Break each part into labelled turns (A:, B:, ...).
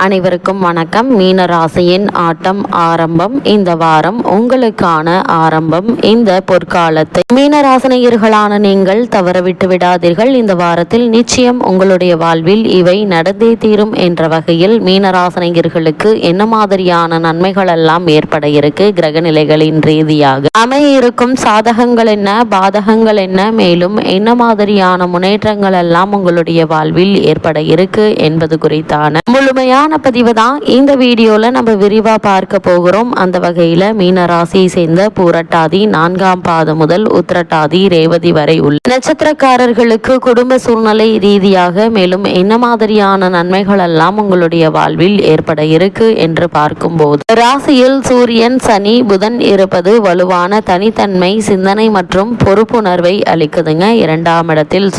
A: அனைவருக்கும் வணக்கம். மீன ராசியின் ஆட்டம் ஆரம்பம். இந்த வாரம் உங்களுக்கான ஆரம்பம். இந்த பொற்காலத்தை மீனராசினியர்களான நீங்கள் தவறவிட்டு விடாதீர்கள். இந்த வாரத்தில் நிச்சயம் உங்களுடைய வாழ்வில் இவை நடந்தே தீரும் என்ற வகையில் மீனராசினியர்களுக்கு என்ன மாதிரியான நன்மைகள் எல்லாம் ஏற்பட இருக்கு, கிரக நிலைகளின் ரீதியாக அமைய இருக்கும் சாதகங்கள் என்ன, பாதகங்கள் என்ன, மேலும் என்ன மாதிரியான முன்னேற்றங்கள் எல்லாம் உங்களுடைய வாழ்வில் ஏற்பட இருக்கு என்பது குறித்தான முழுமையான பதிவு தான் இந்த வீடியோல நம்ம விரிவா பார்க்க போகிறோம். அந்த வகையில மீன ராசியை சேர்ந்த பூரட்டாதி 4ஆம் பாதம் முதல் உத்திரட்டாதி ரேவதி வரை உள்ள நட்சத்திரக்காரர்களுக்கு குடும்ப சூழ்நிலை ரீதியாக மேலும் என்ன மாதிரியான நன்மைகள் எல்லாம் உங்களுடைய வாழ்வில் ஏற்பட இருக்கு என்று பார்க்கும்போது, ராசியில் சூரியன், சனி, புதன் இருப்பது வலுவான தனித்தன்மை, சிந்தனை மற்றும் பொறுப்புணர்வை அளிக்குதுங்க. 2ஆம் இடத்தில்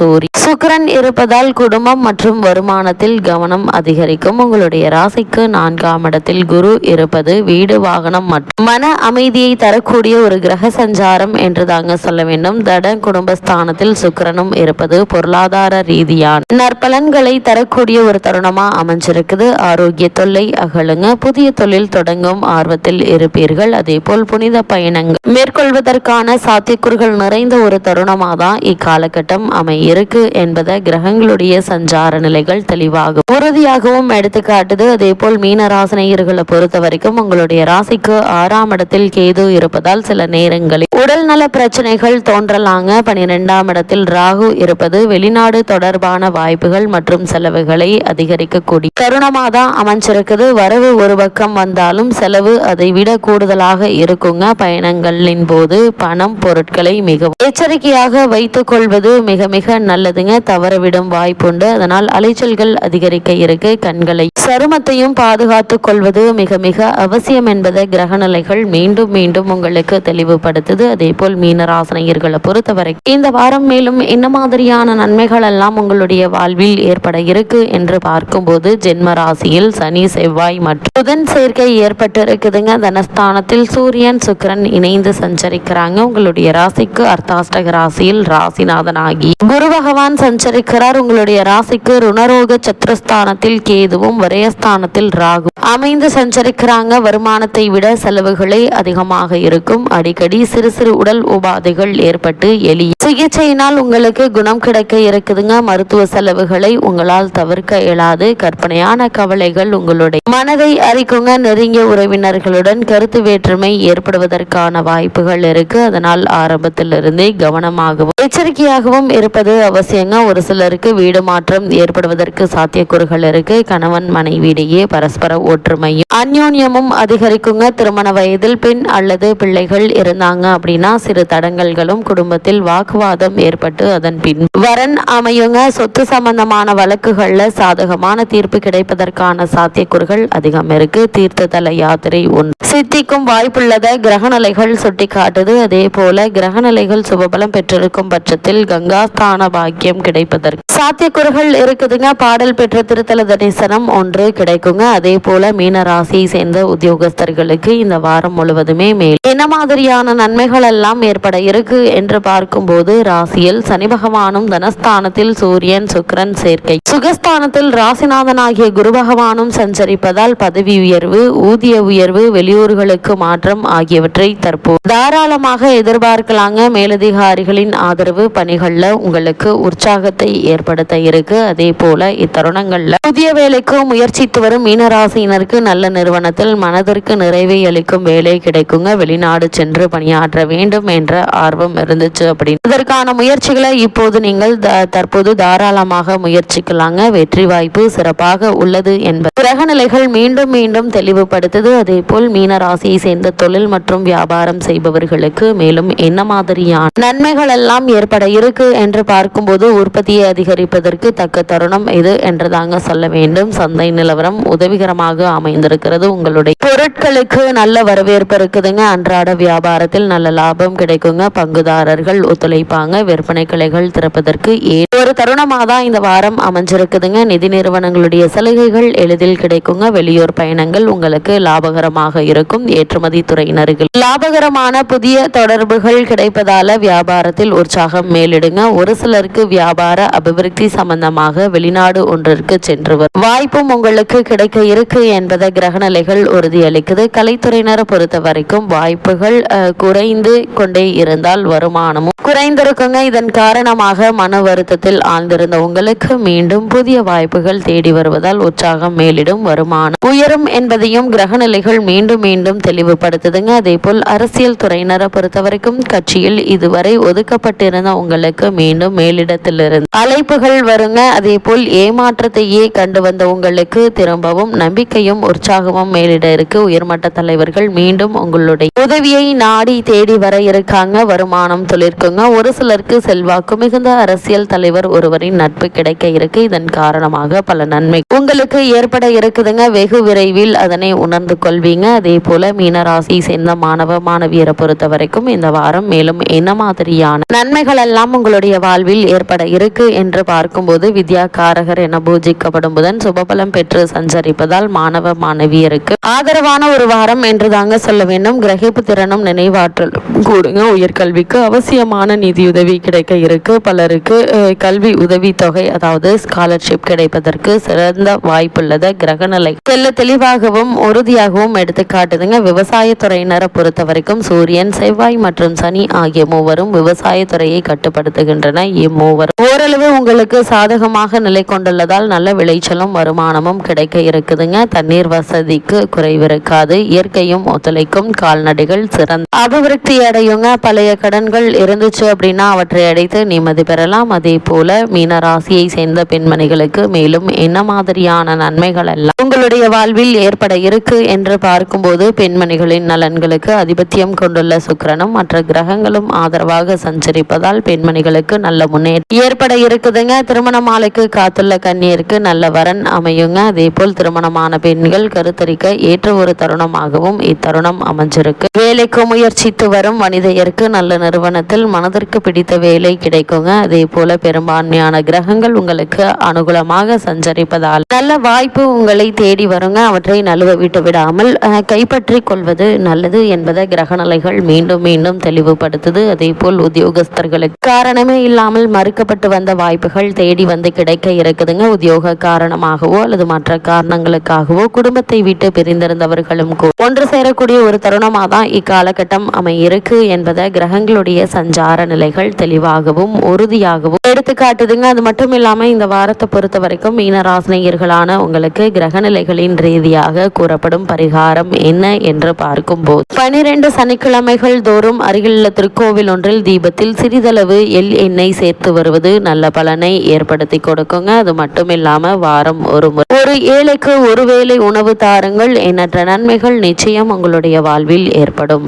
A: சுக்கிரன் இருப்பதால் குடும்பம் மற்றும் வருமானத்தில் கவனம் அதிகரிக்கும். உங்களுடைய ராசிக்கு 4ஆம் இடத்தில் குரு இருப்பது வீடு, வாகனம் மற்றும் மன அமைதியை தரக்கூடிய ஒரு கிரக சஞ்சாரம் என்று தாங்க சொல்ல வேண்டும். தட குடும்பஸ்தானத்தில் சுக்கிரனும் இருப்பது பொருளாதார ரீதியான நற்பலன்களை தரக்கூடிய ஒரு தருணமா அமைஞ்சிருக்குது. ஆரோக்கிய தொல்லை அகலுங்க. புதிய தொழில் தொடங்கும் ஆர்வத்தில் இருப்பீர்கள். அதே போல் புனித பயணங்கள் மேற்கொள்வதற்கான சாத்தியக்கூறுகள் நிறைந்த ஒரு தருணமா தான் இக்காலகட்டம் அமையிருக்கு என்பதை கிரகங்களுடைய சஞ்சார நிலைகள் தெளிவாக உறுதியாகவும் எடுத்துக்காட்டுது. அதே போல் மீன ராசினியர்களை பொறுத்த வரைக்கும் உங்களுடைய ராசிக்கு 6ஆம் இடத்தில் கேது இருப்பதால் சில நேரங்களில் உடல் நல பிரச்சனைகள் தோன்றலாங்க. 12ஆம் இடத்தில் ராகு இருப்பது வெளிநாடு தொடர்பான வாய்ப்புகள் மற்றும் செலவுகளை அதிகரிக்கக்கூடிய தருணமாக தான் அமைஞ்சிருக்குது. வரவு ஒரு பக்கம் வந்தாலும் செலவு அதை விட கூடுதலாக இருக்குங்க. பயணங்களின் போது பணம், பொருட்களை மிகவும் எச்சரிக்கையாக வைத்துக் கொள்வது மிக மிக நல்லதுங்க. தவறவிடும் வாய்ப்புண்டு. அதனால் அலைச்சல்கள் அதிகரிக்க இருக்கு. கண்களை சருமத்தையும் பாதுகாத்துக் கொள்வது மிக மிக அவசியம் என்பதை கிரகநிலைகள் மீண்டும் மீண்டும் உங்களுக்கு தெளிவுபடுத்துது. அதே போல் மீனராசினியர்களை பொறுத்தவரை இந்த வாரம் மேலும் என்ன மாதிரியான நன்மைகள் எல்லாம் உங்களுடைய வாழ்வில் ஏற்பட இருக்கு என்று பார்க்கும்போது, ஜென்ம ராசியில் சனி, செவ்வாய் மற்றும் புதன் சேர்க்கை ஏற்பட்டு இருக்குதுங்க. தனஸ்தானத்தில் சூரியன், சுக்கிரன் இணைந்து சஞ்சரிக்கிறாங்க. உங்களுடைய ராசிக்கு அர்த்தாஷ்டக ராசியில் ராசிநாதன் ஆகி குரு பகவான் சஞ்சரிக்கிறார். உங்களுடைய ராசிக்கு ருணரோக சத்ருஸ்தானத்தில் கேதுவும் விரயஸ்தானத்தில் ராகு அமைந்து சஞ்சரிக்கிறாங்க. வருமானத்தை விட செலவுகளே அதிகமாக இருக்கும். அடிக்கடி சிறு சிறு உடல் உபாதைகள் ஏற்பட்டு எளிய சிகிச்சையினால் உங்களுக்கு குணம் கிடைக்க இருக்குதுங்க. மருத்துவ செலவுகளை உங்களால் தவிர்க்க இயலாது. கற்பனையான கவலைகள் உங்களுடைய மனதை அரிக்குங்க. நெருங்கிய உறவினர்களுடன் கருத்து வேற்றுமை ஏற்படுவதற்கான வாய்ப்புகள் இருக்கு. அதனால் ஆரம்பத்திலிருந்தே கவனமாகவும் எச்சரிக்கையாகவும் இருப்பது அவசியங்க. ஒரு சிலருக்கு வீடு மாற்றம் ஏற்படுவதற்கு சாத்தியக்கூறுகள் இருக்கு. கணவன் மனைவியிடையே பரஸ்பர ஒற்றுமையும் அந்யோன்யமும் அதிகரிக்குங்க. திருமண வயதில் பெண் அல்லது பிள்ளைகள் இருந்தாங்க அப்படின்னா சிறு தடங்கல்களும் குடும்பத்தில் வாக்குவாதம் ஏற்பட்டு அதன் பின் வரன் அமையுங்க. சொத்து சம்பந்தமான வழக்குகள்ல சாதகமான தீர்ப்பு கிடைப்பதற்கான சாத்தியக்கூறுகள் அதிகம் இருக்கு. தீர்த்ததல யாத்திரை ஒன்று சித்திக்கும் வாய்ப்புள்ளத கிரகநிலைகள் சுட்டி காட்டுது. அதே போல கிரகநிலைகள் சுபபலம் பெற்றிருக்கும் பட்சத்தில் கங்காஸ்தான பாக்கியம் கிடைப்பதற்கு சாத்தியக்கூறுகள் இருக்குதுங்க. பாடல் பெற்ற திருத்தல தரிசனம் ஒன்று கிடைக்குங்க. அதே போல மீன ராசியை சேர்ந்த உத்தியோகஸ்தர்களுக்கு இந்த வாரம் முழுவதுமே மேல் என்ன மாதிரியான நன்மைகள் எல்லாம் ஏற்பட இருக்கு என்று பார்க்கும்போது, ராசியில் சனி பகவானும் தனஸ்தானத்தில் சூரியன், சுக்கிரன் சேர்க்கை, சுகஸ்தானத்தில் ராசிநாதன் ஆகிய குரு பகவானும் சஞ்சரிப்பதால் பதவி உயர்வு, ஊதிய உயர்வு, வெளியூர்களுக்கு மாற்றம் ஆகியவற்றை தற்போது தாராளமாக எதிர்பார்க்கலாங்க. மேலதிகாரிகளின் ஆதரவு பணிகள்ல உங்களுக்கு உற்சாகத்தை ஏற்படுத்த இருக்கு. அதே போல இத்தருணங்கள்ல புதிய வேலைக்கு முயற்சித்து வரும் மீனராசியினருக்கு நல்ல நிறுவனத்தில் மனதிற்கு நிறைவை அளிக்கும் வேலை கிடைக்குங்க. வெளிநாடு சென்று பணியாற்ற வேண்டும் என்ற ஆர்வம் இருந்துச்சு அப்படின்னு இதற்கான முயற்சிகளை இப்போது நீங்கள் தற்போது தாராளமாக முயற்சிக்கலாங்க. வெற்றி வாய்ப்பு சிறப்பாக உள்ளது என்பது கிரகநிலைகள் மீண்டும் மீண்டும் தெளிவுபடுத்துது. அதே போல் மீன ராசியை சேர்ந்த தொழில் மற்றும் வியாபாரம் செய்பவர்களுக்கு மேலும் என்ன மாதிரியான நன்மைகள் எல்லாம் ஏற்பட இருக்கு என்று பார்க்கும்போது, உற்பத்தியை அதிகரிப்பதற்கு தக்க தருணம் இது என்றுதாங்க சொல்ல வேண்டும். சந்தை நிலவரம் உதவிகரமாக அமைந்திருக்கு. இருக்கிறது. உங்களுடைய பொருட்களுக்கு நல்ல வரவேற்பு இருக்குதுங்க. அன்றாட வியாபாரத்தில் நல்ல லாபம் கிடைக்குங்க. பங்குதாரர்கள் ஒத்துழைப்பாங்க. விற்பனை கிளைகள் திறப்பதற்கு ஒரு தருணமாக தான் இந்த வாரம் அமைஞ்சிருக்குதுங்க. நிதி நிறுவனங்களுடைய சலுகைகள் எளிதில் கிடைக்குங்க. வெளியூர் பயணங்கள் உங்களுக்கு லாபகரமாக இருக்கும். ஏற்றுமதி துறையினர்கள் லாபகரமான புதிய தொடர்புகள் கிடைப்பதால வியாபாரத்தில் உற்சாகம் மேலிடுங்க. ஒரு சிலருக்கு வியாபார அபிவிருத்தி சம்பந்தமாக வெளிநாடு ஒன்றிற்கு சென்று வரும் வாய்ப்பும் உங்களுக்கு கிடைக்க இருக்கு என்பதை கிரகநிலைகள் உறுதியளிக்குது. கலைத்துறையினரை பொறுத்த வரைக்கும் வாய்ப்புகள் குறைந்து கொண்டே இருந்தால் வருமானமும் குறைந்திருக்குங்க. இதன் காரணமாக மன வருத்தத்தில் ஆழ்ந்திருந்த உங்களுக்கு மீண்டும் புதிய வாய்ப்புகள் தேடி வருவதால் உற்சாகம் மேலிடும். வருமானம் உயரும் என்பதையும் கிரகநிலைகள் மீண்டும் மீண்டும் தெளிவுபடுத்துதுங்க. அதே போல் அரசியல் துறையினரை பொறுத்த வரைக்கும் கட்சியில் இதுவரை ஒதுக்கப்பட்டிருந்த உங்களுக்கு மீண்டும் மேலிடத்திலிருந்து அழைப்புகள் வருங்க. அதே போல் ஏமாற்றத்தையே கண்டு வந்த உங்களுக்கு திரும்பவும் நம்பிக்கையும் உற்சாகமும் மேலிட இருக்கு. உயர்மட்ட தலைவர்கள் மீண்டும் உங்களுடைய உதவியை நாடி தேடி வர இருக்காங்க. வருமானம் தொழிற்குங்க. ஒரு சிலருக்கு செல்வாக்கு மிகுந்த அரசியல் தலைவர் ஒருவரின் நட்பு கிடைக்க இருக்கு. இதன் காரணமாக பல நன்மை உங்களுக்கு ஏற்பட இருக்குதுங்க. வெகு விரைவில் அதனை உணர்ந்து கொள்வீங்க. அதே போல மீனராசி சேர்ந்த மாணவ மாணவியரை பொறுத்த வரைக்கும் இந்த வாரம் மேலும் என்ன மாதிரியான நன்மைகள் எல்லாம் உங்களுடைய வாழ்வில் ஏற்பட இருக்கு என்று பார்க்கும்போது வித்யாகாரகர் என பூஜிக்கப்படும் புதன் சுபபலம் பெற்று சஞ்சரிப்பதால் மாணவ மாணவியருக்கு ஆதரவான ஒரு வாரம் என்று தாங்க சொல்ல வேண்டும். கிரகிப்பு திறனும் நினைவாற்றலும் கூடுங்க. உயர்கல்விக்கு அவசியமான நிதியுதவி கிடைக்க இருக்கு. பலருக்கு கல்வி உதவி தொகை அதாவது ஸ்காலர்ஷிப் கிடைப்பதற்கு சிறந்த வாய்ப்புள்ளத கிரகநிலை செல்ல தெளிவாகவும் உறுதியாகவும் எடுத்து காட்டுதுங்க. விவசாயத்துறையினரை பொறுத்த வரைக்கும் சூரியன் செவ்வாய் மற்றும் சனி ஆகிய மூவரும் விவசாயத்துறையை கட்டுப்படுத்துகின்றன. இம்மூவரும் ஓரளவு உங்களுக்கு சாதகமாக நிலை கொண்டுள்ளதால் நல்ல விளைச்சலும் வருமானமும் கிடைக்க இருக்குதுங்க. தண்ணீர் வசதிக்கு குறைவிருக்காது. இயற்கையும் ஒத்துழைக்கும். கால்நடைகள் சிறந்த அபிவிருத்தி அடையுங்க. பழைய கடன்கள் இருந்துச்சு அப்படின்னா அவற்றை அடைத்து நிம்மதி பெறலாம். அதே போல மீனராசியை சேர்ந்த பெண்மணிகளுக்கு மேலும் என்ன மாதிரியான நன்மைகள் எல்லாம் உங்களுடைய வாழ்வில் ஏற்பட இருக்கு என்று பார்க்கும்போது பெண்மணிகளின் நலன்களுக்கு அதிபத்தியம் கொண்டுள்ள சுக்கிரனும் மற்ற கிரகங்களும் ஆதரவாக சஞ்சரிப்பதால் பெண்மணிகளுக்கு நல்ல முன்னேற்றம் ஏற்பட இருக்குதுங்க. திருமண மாலைக்கு காத்துள்ள கன்னியருக்கு நல்ல வரன் அமையுங்க. அதே போல் திருமணமான பெண்கள் கருத்தரிக்க ஏற்ற ஒரு தருணமாகவும் இத்தருணம் அமைஞ்சிருக்கு. வேலைக்கு முயற்சித்து வரும் மனிதருக்கு நல்ல நிறுவனத்தில் மனதிற்கு பிடித்த வேலை கிடைக்குங்க. அதே போல பெரும்பான்மையான கிரகங்கள் உங்களுக்கு அனுகூலமாக சஞ்சரிப்பதால் நல்ல வாய்ப்பு உங்களை தேடி வருங்க. அவற்றை நழுவ விட்டு விடாமல் கைப்பற்றி கொள்வது நல்லது என்பதை கிரகநிலைகள் மீண்டும் மீண்டும் தெளிவுபடுத்துது. அதே போல் உத்தியோகஸ்தர்களுக்கு காரணமே இல்லாமல் மறுக்கப்பட்டு வந்த வாய்ப்புகள் தேடி வந்து கிடைக்க இருக்குதுங்க. உத்தியோக காரணமாகவோ அல்லது மற்ற காரணங்களுக்காகவோ குடும்பத்தை விட்டு பிரிந்திருந்தவர்களும் ஒன்று சேரக்கூடிய ஒரு தருணமாக தான் இக்காலகட்டம் அமையிருக்கு என்பதை கிரகங்களுடைய சஞ்சார நிலைகள் தெளிவாகவும் உறுதியாகவும் எடுத்து காட்டுதுங்க. அது மட்டும் இல்லாம இந்த வாரத்தை பொறுத்த வரைக்கும் மீனராசினியர்களான உங்களுக்கு கிரகநிலைகளின் ரீதியாக கூறப்படும் பரிகாரம் என்ன என்று பார்க்கும்போது 12 சனிக்கிழமைகள் தோறும் அருகிலுள்ள திருக்கோவில் ஒன்றில் தீபத்தில் சிறிதளவு எண்ணெய் சேர்த்து வருவது நல்ல பலனை ஏற்படுத்தி கொடுக்குங்க. அது மட்டும் இல்லாம வாரம் ஒரு ஏழைக்கு ஒருவேளை உணவு தாருங்கள். எண்ணற்ற நன்மைகள் நிச்சயம் உங்களுடைய வாழ்வில் ஏற்படும்.